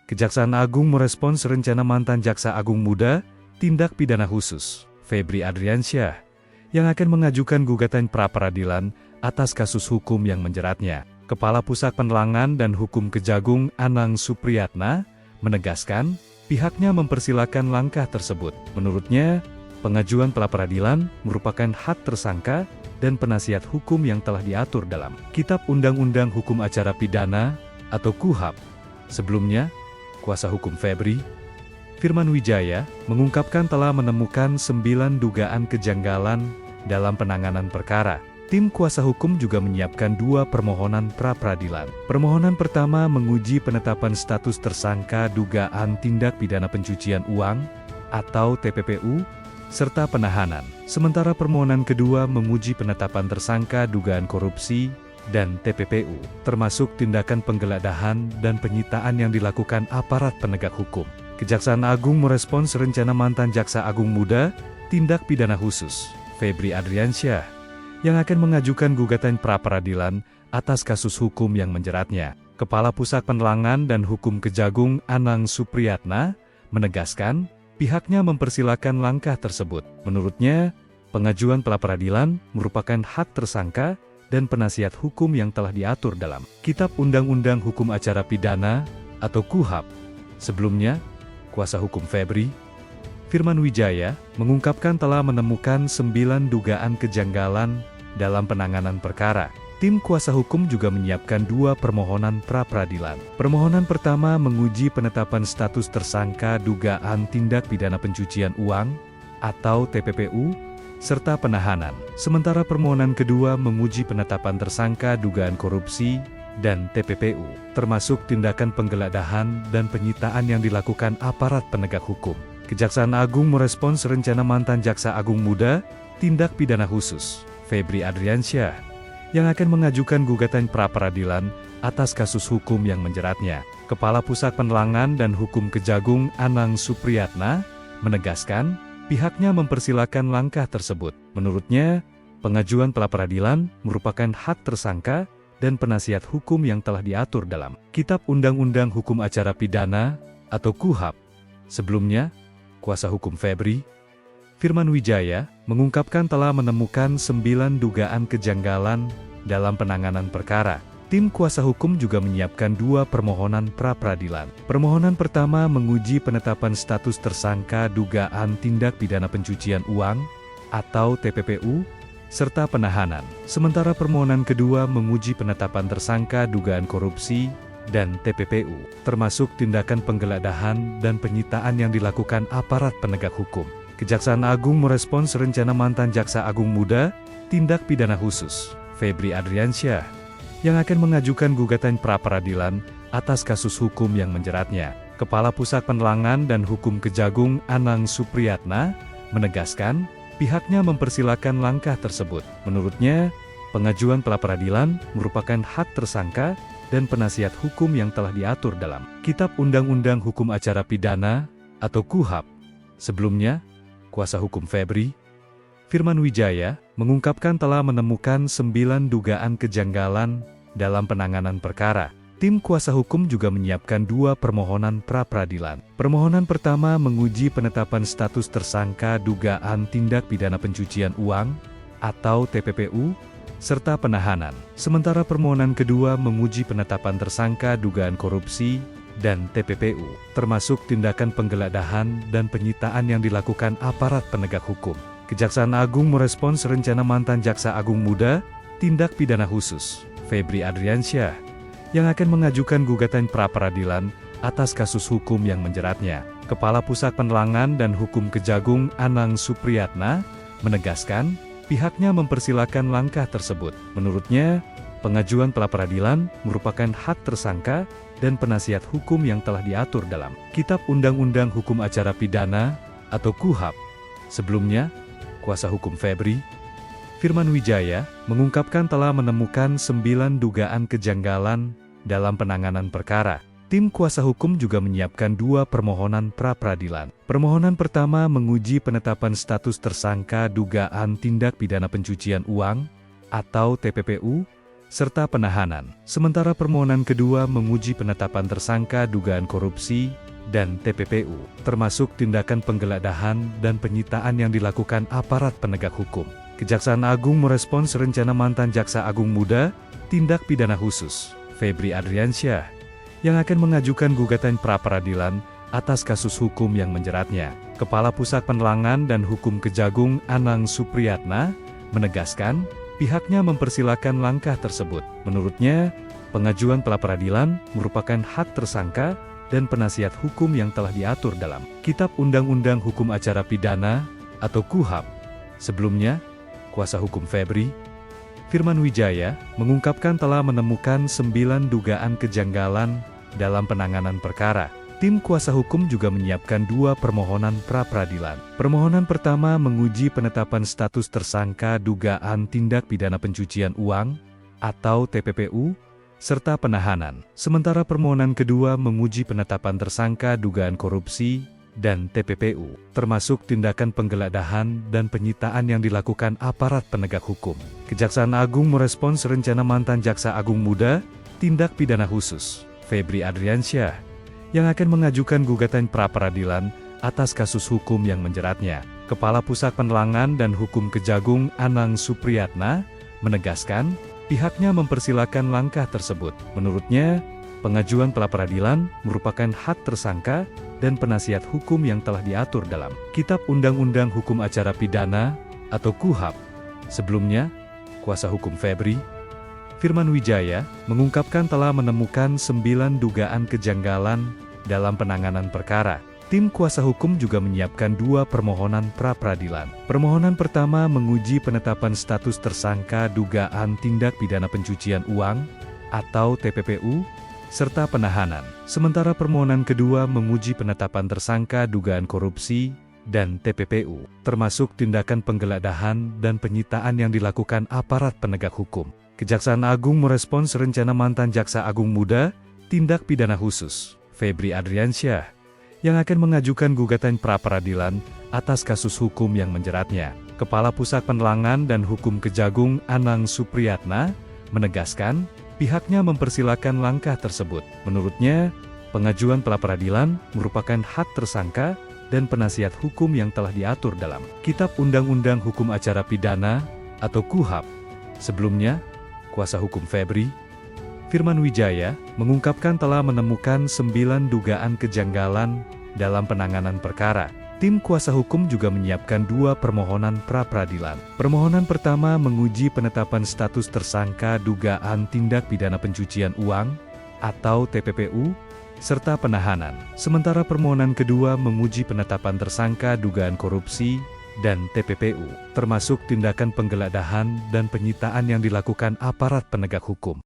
Kejaksaan Agung merespons rencana mantan Jaksa Agung Muda, Tindak Pidana Khusus, Febri Adriansyah, yang akan mengajukan gugatan pra-peradilan atas kasus hukum yang menjeratnya. Kepala Pusat Penerangan dan Hukum Kejagung, Anang Supriyatna, menegaskan, pihaknya mempersilahkan langkah tersebut. Menurutnya, pengajuan pra-peradilan merupakan hak tersangka dan penasihat hukum yang telah diatur dalam Kitab Undang-Undang Hukum Acara Pidana atau KUHP. Sebelumnya, kuasa hukum Febri, Firman Wijaya, mengungkapkan telah menemukan 9 dugaan kejanggalan dalam penanganan perkara. Tim kuasa hukum juga menyiapkan 2 permohonan pra-peradilan. Permohonan pertama menguji penetapan status tersangka dugaan tindak pidana pencucian uang atau TPPU, serta penahanan. Sementara permohonan kedua menguji penetapan tersangka dugaan korupsi dan TPPU, termasuk tindakan penggeledahan dan penyitaan yang dilakukan aparat penegak hukum. Kejaksaan Agung merespons rencana mantan Jaksa Agung Muda, Tindak Pidana Khusus, Febri Adriansyah, yang akan mengajukan gugatan pra-peradilan atas kasus hukum yang menjeratnya. Kepala Pusat Penerangan dan Hukum Kejagung, Anang Supriyatna, menegaskan, pihaknya mempersilahkan langkah tersebut. Menurutnya, pengajuan pra-peradilan merupakan hak tersangka dan penasihat hukum yang telah diatur dalam Kitab Undang-Undang Hukum Acara Pidana atau KUHP. Sebelumnya, kuasa hukum Febri, Firman Wijaya, mengungkapkan telah menemukan 9 dugaan kejanggalan dalam penanganan perkara. Tim kuasa hukum juga menyiapkan 2 permohonan pra-peradilan. Permohonan pertama menguji penetapan status tersangka dugaan tindak pidana pencucian uang atau TPPU, serta penahanan. Sementara permohonan kedua menguji penetapan tersangka dugaan korupsi dan TPPU, termasuk tindakan penggeledahan dan penyitaan yang dilakukan aparat penegak hukum. Kejaksaan Agung merespons rencana mantan Jaksa Agung Muda, Tindak Pidana Khusus, Febri Adriansyah, yang akan mengajukan gugatan pra-peradilan atas kasus hukum yang menjeratnya. Kepala Pusat Penerangan dan Hukum Kejagung, Anang Supriyatna, menegaskan, pihaknya mempersilahkan langkah tersebut. Menurutnya, pengajuan pra-peradilan merupakan hak tersangka dan penasihat hukum yang telah diatur dalam Kitab Undang-Undang Hukum Acara Pidana atau KUHP. Sebelumnya, kuasa hukum Febri, Firman Wijaya, mengungkapkan telah menemukan 9 dugaan kejanggalan dalam penanganan perkara. Tim kuasa hukum juga menyiapkan 2 permohonan pra-peradilan. Permohonan pertama menguji penetapan status tersangka dugaan tindak pidana pencucian uang atau TPPU, serta penahanan. Sementara permohonan kedua menguji penetapan tersangka dugaan korupsi dan TPPU, termasuk tindakan penggeledahan dan penyitaan yang dilakukan aparat penegak hukum. Kejaksaan Agung merespons rencana mantan Jaksa Agung Muda, Tindak Pidana Khusus, Febri Adriansyah, yang akan mengajukan gugatan pra-peradilan atas kasus hukum yang menjeratnya. Kepala Pusat Penerangan dan Hukum Kejagung, Anang Supriyatna, menegaskan, pihaknya mempersilahkan langkah tersebut. Menurutnya, pengajuan pra-peradilan merupakan hak tersangka dan penasihat hukum yang telah diatur dalam Kitab Undang-Undang Hukum Acara Pidana atau KUHP. Sebelumnya, kuasa hukum Febri, Firman Wijaya, mengungkapkan telah menemukan 9 dugaan kejanggalan dalam penanganan perkara. Tim kuasa hukum juga menyiapkan 2 permohonan pra-peradilan. Permohonan pertama menguji penetapan status tersangka dugaan tindak pidana pencucian uang atau TPPU, serta penahanan. Sementara permohonan kedua menguji penetapan tersangka dugaan korupsi dan TPPU, termasuk tindakan penggeledahan dan penyitaan yang dilakukan aparat penegak hukum. Kejaksaan Agung merespons rencana mantan Jaksa Agung Muda, Tindak Pidana Khusus, Febri Adriansyah, yang akan mengajukan gugatan pra-peradilan atas kasus hukum yang menjeratnya. Kepala Pusat Penerangan dan Hukum Kejagung, Anang Supriyatna, menegaskan, pihaknya mempersilahkan langkah tersebut. Menurutnya, pengajuan pra-peradilan merupakan hak tersangka dan penasihat hukum yang telah diatur dalam Kitab Undang-Undang Hukum Acara Pidana atau KUHP. Sebelumnya, kuasa hukum Febri, Firman Wijaya, mengungkapkan telah menemukan 9 dugaan kejanggalan dalam penanganan perkara. Tim kuasa hukum juga menyiapkan 2 permohonan pra-peradilan. Permohonan pertama menguji penetapan status tersangka dugaan tindak pidana pencucian uang atau TPPU, serta penahanan. Sementara permohonan kedua menguji penetapan tersangka dugaan korupsi dan TPPU, termasuk tindakan penggeledahan dan penyitaan yang dilakukan aparat penegak hukum. Kejaksaan Agung merespons rencana mantan Jaksa Agung Muda, Tindak Pidana Khusus, Febri Adriansyah, yang akan mengajukan gugatan pra-peradilan atas kasus hukum yang menjeratnya. Kepala Pusat Penerangan dan Hukum Kejagung, Anang Supriyatna, menegaskan pihaknya mempersilahkan langkah tersebut. Menurutnya, pengajuan pra-peradilan merupakan hak tersangka dan penasihat hukum yang telah diatur dalam Kitab Undang-Undang Hukum Acara Pidana atau KUHAP. Sebelumnya, kuasa hukum Febri, Firman Wijaya, mengungkapkan telah menemukan 9 dugaan kejanggalan dalam penanganan perkara. Tim kuasa hukum juga menyiapkan 2 permohonan pra-peradilan. Permohonan pertama menguji penetapan status tersangka dugaan tindak pidana pencucian uang atau TPPU, serta penahanan. Sementara permohonan kedua menguji penetapan tersangka dugaan korupsi dan TPPU, termasuk tindakan penggeledahan dan penyitaan yang dilakukan aparat penegak hukum. Kejaksaan Agung merespons rencana mantan Jaksa Agung Muda, Tindak Pidana Khusus, Febri Adriansyah, yang akan mengajukan gugatan pra-peradilan atas kasus hukum yang menjeratnya. Kepala Pusat Penerangan dan Hukum Kejagung, Anang Supriyatna, menegaskan pihaknya mempersilahkan langkah tersebut. Menurutnya, pengajuan pra-peradilan merupakan hak tersangka dan penasihat hukum yang telah diatur dalam Kitab Undang-Undang Hukum Acara Pidana atau KUHAP. Sebelumnya, kuasa hukum Febri, Firman Wijaya, mengungkapkan telah menemukan 9 dugaan kejanggalan dalam penanganan perkara. Tim kuasa hukum juga menyiapkan 2 permohonan pra-peradilan. Permohonan pertama menguji penetapan status tersangka dugaan tindak pidana pencucian uang atau TPPU, serta penahanan. Sementara permohonan kedua menguji penetapan tersangka dugaan korupsi dan TPPU, termasuk tindakan penggeledahan dan penyitaan yang dilakukan aparat penegak hukum. Kejaksaan Agung merespons rencana mantan Jaksa Agung Muda, Tindak Pidana Khusus, Febri Adriansyah, yang akan mengajukan gugatan pra-peradilan atas kasus hukum yang menjeratnya. Kepala Pusat Penerangan dan Hukum Kejagung, Anang Supriyatna, menegaskan pihaknya mempersilahkan langkah tersebut. Menurutnya, pengajuan pra-peradilan merupakan hak tersangka dan penasihat hukum yang telah diatur dalam Kitab Undang-Undang Hukum Acara Pidana atau KUHAP. Sebelumnya, kuasa hukum Febri, Firman Wijaya, mengungkapkan telah menemukan 9 dugaan kejanggalan dalam penanganan perkara. Tim kuasa hukum juga menyiapkan 2 permohonan pra-peradilan. Permohonan pertama menguji penetapan status tersangka dugaan tindak pidana pencucian uang atau TPPU, serta penahanan. Sementara permohonan kedua menguji penetapan tersangka dugaan korupsi dan TPPU, termasuk tindakan penggeledahan dan penyitaan yang dilakukan aparat penegak hukum.